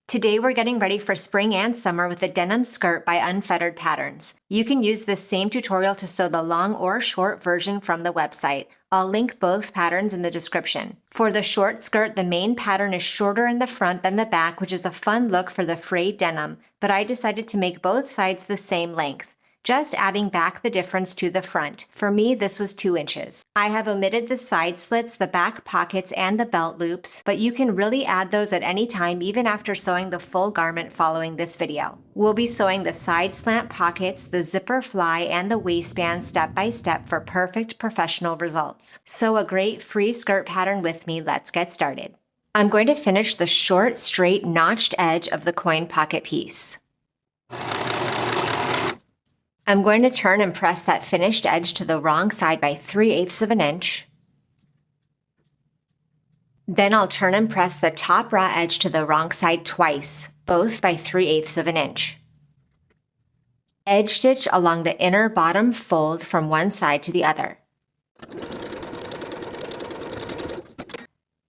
Today we're getting ready for spring and summer with a denim skirt by Unfettered Patterns. You can use this same tutorial to sew the long or short version from the website. I'll link both patterns in the description. For the short skirt, the main pattern is shorter in the front than the back, which is a fun look for the frayed denim, but I decided to make both sides the same length, just adding back the difference to the front. For me, this was 2 inches. I have omitted the side slits, the back pockets, and the belt loops, but you can really add those at any time even after sewing the full garment following this video. We'll be sewing the side slant pockets, the zipper fly, and the waistband step by step for perfect professional results. Sew a great free skirt pattern with me. Let's get started. I'm going to finish the short, straight, notched edge of the coin pocket piece. I'm going to turn and press that finished edge to the wrong side by 3/8 of an inch. Then I'll turn and press the top raw edge to the wrong side twice, both by 3/8 of an inch. Edge stitch along the inner bottom fold from one side to the other.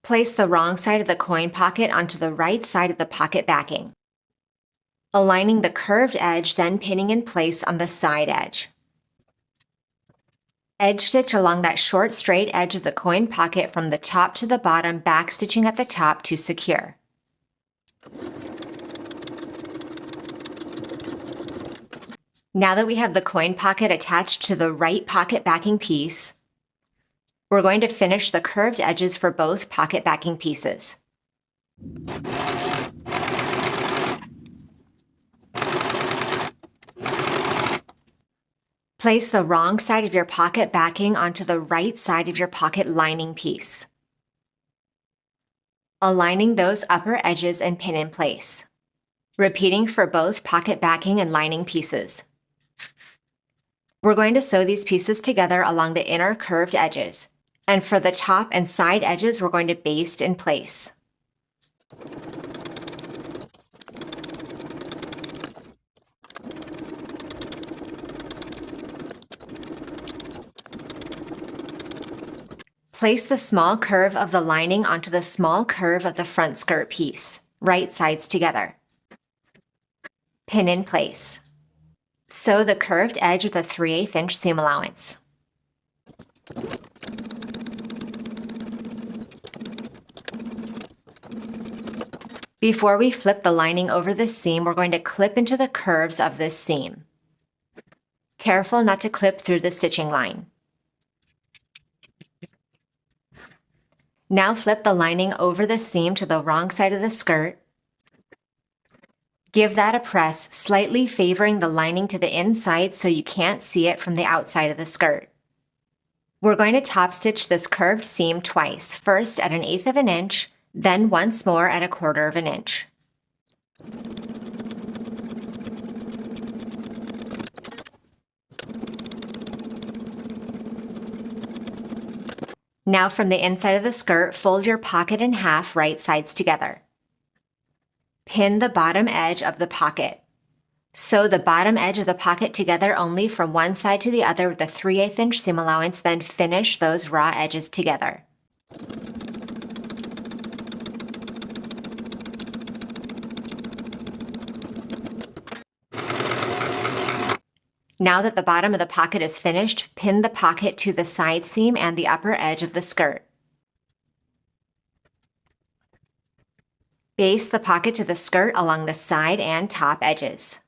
Place the wrong side of the coin pocket onto the right side of the pocket backing. Aligning the curved edge, then pinning in place on the side edge. Edge stitch along that short straight edge of the coin pocket from the top to the bottom, back stitching at the top to secure. Now that we have the coin pocket attached to the right pocket backing piece, we're going to finish the curved edges for both pocket backing pieces. Place the wrong side of your pocket backing onto the right side of your pocket lining piece. Aligning those upper edges and pin in place. Repeating for both pocket backing and lining pieces. We're going to sew these pieces together along the inner curved edges, and for the top and side edges, we're going to baste in place. Place the small curve of the lining onto the small curve of the front skirt piece, right sides together. Pin in place. Sew the curved edge with a 3/8 inch seam allowance. Before we flip the lining over the seam, we're going to clip into the curves of this seam. Careful not to clip through the stitching line. Now flip the lining over the seam to the wrong side of the skirt. Give that a press, slightly favoring the lining to the inside so you can't see it from the outside of the skirt. We're going to top stitch this curved seam twice, first at 1/8 of an inch, then once more at 1/4 of an inch. Now from the inside of the skirt, fold your pocket in half, right sides together. Pin the bottom edge of the pocket. Sew the bottom edge of the pocket together only from one side to the other with a 3/8 inch seam allowance, then finish those raw edges together. Now that the bottom of the pocket is finished, pin the pocket to the side seam and the upper edge of the skirt. Baste the pocket to the skirt along the side and top edges.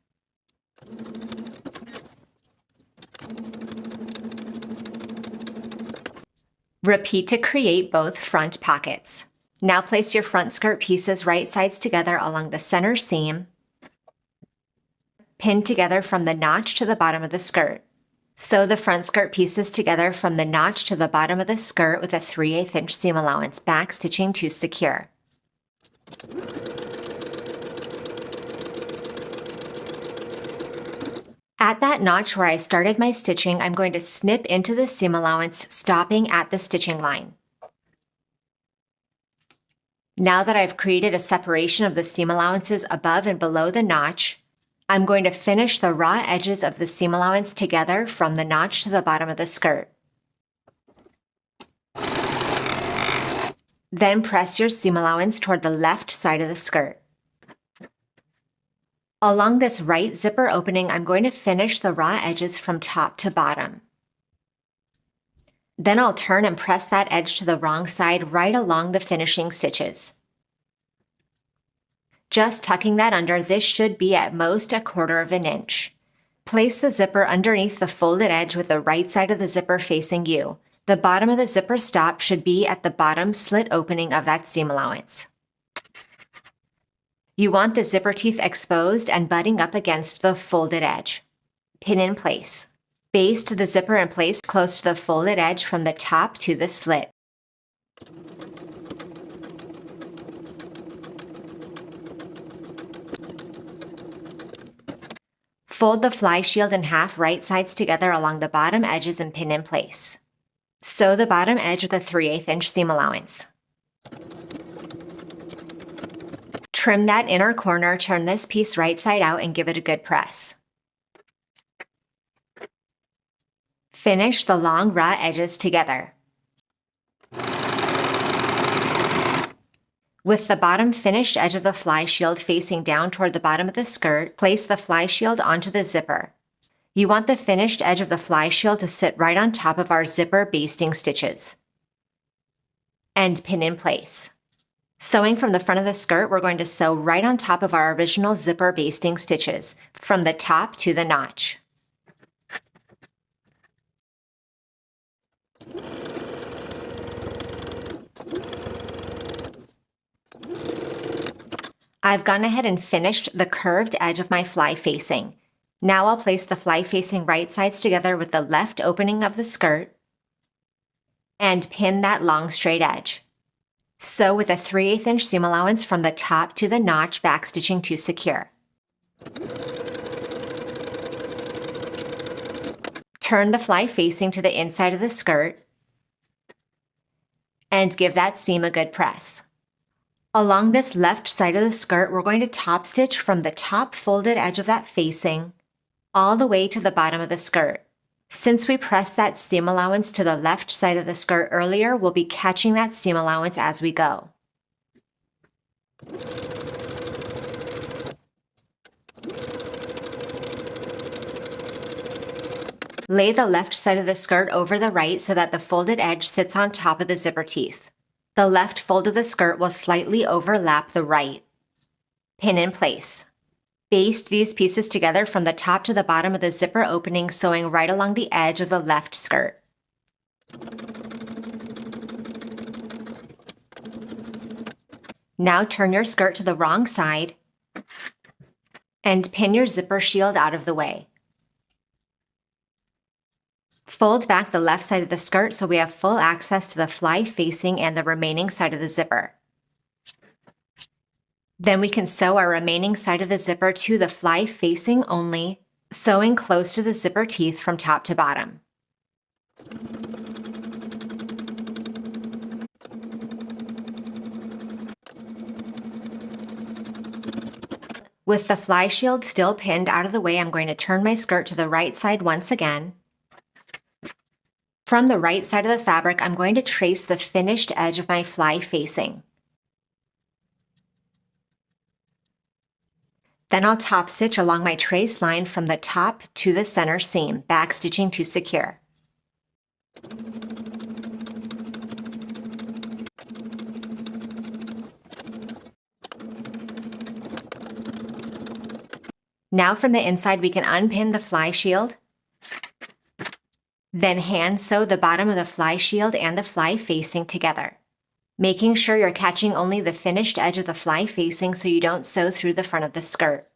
Repeat to create both front pockets. Now place your front skirt pieces right sides together along the center seam. Pin together from the notch to the bottom of the skirt. Sew the front skirt pieces together from the notch to the bottom of the skirt with a 3/8 inch seam allowance, back stitching to secure. At that notch where I started my stitching, I'm going to snip into the seam allowance, stopping at the stitching line. Now that I've created a separation of the seam allowances above and below the notch, I'm going to finish the raw edges of the seam allowance together from the notch to the bottom of the skirt. Then press your seam allowance toward the left side of the skirt. Along this right zipper opening, I'm going to finish the raw edges from top to bottom. Then I'll turn and press that edge to the wrong side right along the finishing stitches. Just tucking that under, this should be at most 1/4 inch. Place the zipper underneath the folded edge with the right side of the zipper facing you. The bottom of the zipper stop should be at the bottom slit opening of that seam allowance. You want the zipper teeth exposed and butting up against the folded edge. Pin in place. Baste the zipper in place close to the folded edge from the top to the slit. Fold the fly shield in half right sides together along the bottom edges and pin in place. Sew the bottom edge with a 3/8 inch seam allowance. Trim that inner corner, turn this piece right side out and give it a good press. Finish the long raw edges together. With the bottom finished edge of the fly shield facing down toward the bottom of the skirt, place the fly shield onto the zipper. You want the finished edge of the fly shield to sit right on top of our zipper basting stitches. And pin in place. Sewing from the front of the skirt, we're going to sew right on top of our original zipper basting stitches, from the top to the notch. I've gone ahead and finished the curved edge of my fly facing. Now I'll place the fly facing right sides together with the left opening of the skirt and pin that long straight edge. Sew with a 3/8 inch seam allowance from the top to the notch, backstitching to secure. Turn the fly facing to the inside of the skirt and give that seam a good press. Along this left side of the skirt, we're going to top stitch from the top folded edge of that facing all the way to the bottom of the skirt. Since we pressed that seam allowance to the left side of the skirt earlier, we'll be catching that seam allowance as we go. Lay the left side of the skirt over the right so that the folded edge sits on top of the zipper teeth. The left fold of the skirt will slightly overlap the right. Pin in place. Baste these pieces together from the top to the bottom of the zipper opening, sewing right along the edge of the left skirt. Now turn your skirt to the wrong side and pin your zipper shield out of the way. Fold back the left side of the skirt so we have full access to the fly facing and the remaining side of the zipper. Then we can sew our remaining side of the zipper to the fly facing only, sewing close to the zipper teeth from top to bottom. With the fly shield still pinned out of the way, I'm going to turn my skirt to the right side once again. From the right side of the fabric, I'm going to trace the finished edge of my fly facing. Then I'll top stitch along my trace line from the top to the center seam, backstitching to secure. Now from the inside, we can unpin the fly shield, then hand sew the bottom of the fly shield and the fly facing together, making sure you're catching only the finished edge of the fly facing so you don't sew through the front of the skirt.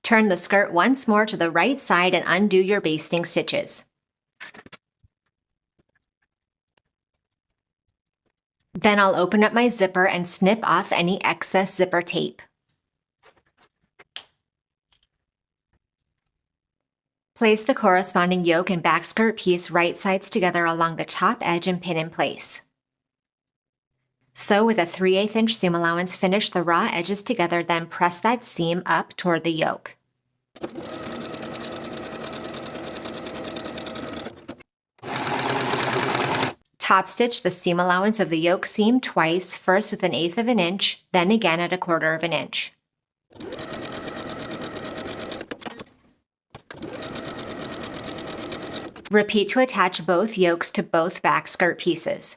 Turn the skirt once more to the right side and undo your basting stitches. Then I'll open up my zipper and snip off any excess zipper tape. Place the corresponding yoke and back skirt piece right sides together along the top edge and pin in place. Sew with a 3/8 inch seam allowance, finish the raw edges together, then press that seam up toward the yoke. Top stitch the seam allowance of the yoke seam twice, first with 1/8 of an inch, then again at 1/4 of an inch. Repeat to attach both yokes to both back skirt pieces.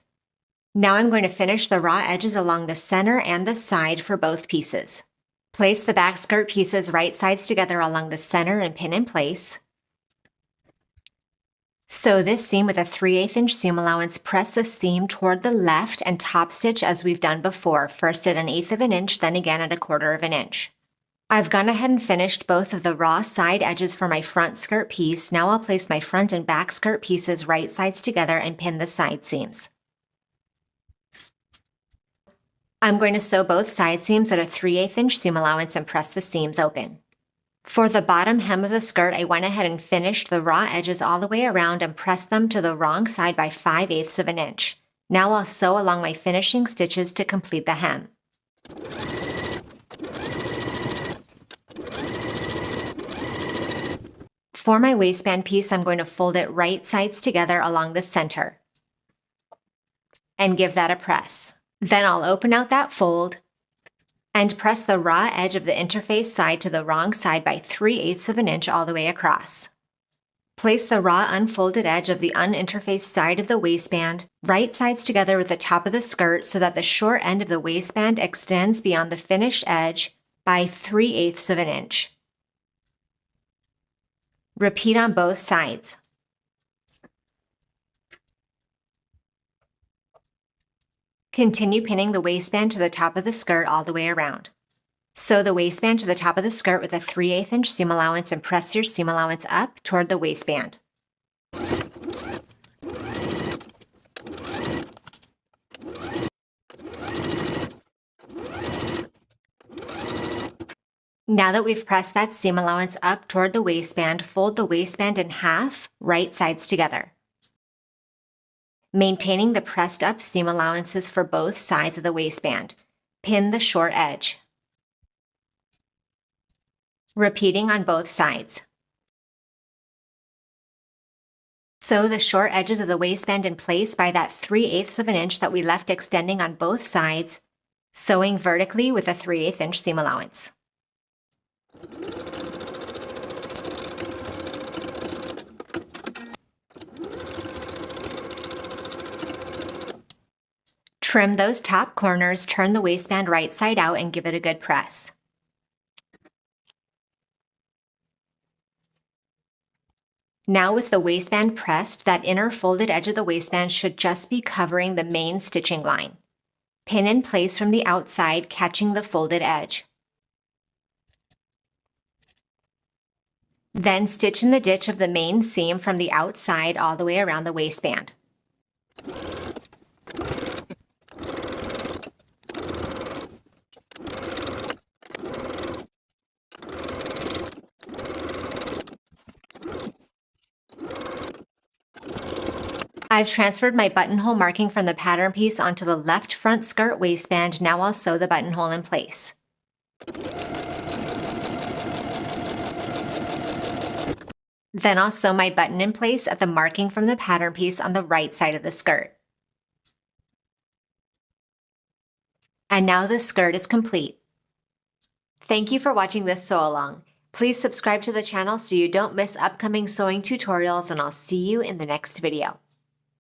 Now I'm going to finish the raw edges along the center and the side for both pieces. Place the back skirt pieces right sides together along the center and pin in place. Sew this seam with a 3/8 inch seam allowance. Press the seam toward the left and top stitch as we've done before, first at 1/8 of an inch, then again at 1/4 of an inch. I've gone ahead and finished both of the raw side edges for my front skirt piece. Now I'll place my front and back skirt pieces right sides together and pin the side seams. I'm going to sew both side seams at a 3/8 inch seam allowance and press the seams open. For the bottom hem of the skirt, I went ahead and finished the raw edges all the way around and pressed them to the wrong side by 5/8 of an inch. Now I'll sew along my finishing stitches to complete the hem. For my waistband piece, I'm going to fold it right sides together along the center and give that a press. Then I'll open out that fold and press the raw edge of the interface side to the wrong side by 3/8 of an inch all the way across. Place the raw unfolded edge of the uninterfaced side of the waistband right sides together with the top of the skirt so that the short end of the waistband extends beyond the finished edge by 3/8 of an inch. Repeat on both sides. Continue pinning the waistband to the top of the skirt all the way around. Sew the waistband to the top of the skirt with a 3/8 inch seam allowance and press your seam allowance up toward the waistband. Now that we've pressed that seam allowance up toward the waistband, fold the waistband in half, right sides together. Maintaining the pressed up seam allowances for both sides of the waistband. Pin the short edge. Repeating on both sides. Sew the short edges of the waistband in place by that 3/8 of an inch that we left extending on both sides, sewing vertically with a 3/8 inch seam allowance. Trim those top corners, turn the waistband right side out, and give it a good press. Now with the waistband pressed, that inner folded edge of the waistband should just be covering the main stitching line. Pin in place from the outside, catching the folded edge. Then stitch in the ditch of the main seam from the outside all the way around the waistband. I've transferred my buttonhole marking from the pattern piece onto the left front skirt waistband. Now I'll sew the buttonhole in place. Then I'll sew my button in place at the marking from the pattern piece on the right side of the skirt. And now the skirt is complete. Thank you for watching this sew along. Please subscribe to the channel so you don't miss upcoming sewing tutorials, and I'll see you in the next video.